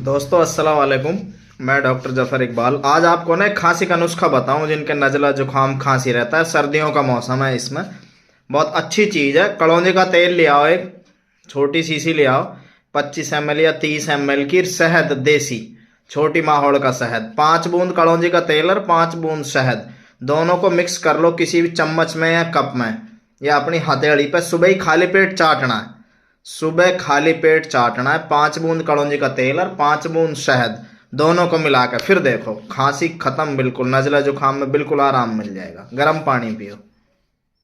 दोस्तों अस्सलाम वालेकुम। मैं डॉक्टर जफर इकबाल आज आपको ना एक खांसी का नुस्खा बताऊं। जिनके नज़ला जुकाम खांसी रहता है, सर्दियों का मौसम है, इसमें बहुत अच्छी चीज़ है। कलौंजी का तेल ले आओ, एक छोटी शीशी ले आओ, 25 ml या 30 ml की शहद, देसी छोटी माहौल का शहद, 5 बूंद कलौंजी का तेल और 5 बूंद शहद, दोनों को मिक्स कर लो किसी भी चम्मच में या कप में या अपनी हथेली पे। सुबह ही खाली पेट चाटना है, सुबह खाली पेट चाटना है। 5 बूंद कलौंजी का तेल और 5 बूंद शहद, दोनों को मिलाकर फिर देखो खांसी खत्म, बिल्कुल नज़ला जुकाम में बिल्कुल आराम मिल जाएगा। गर्म पानी पियो।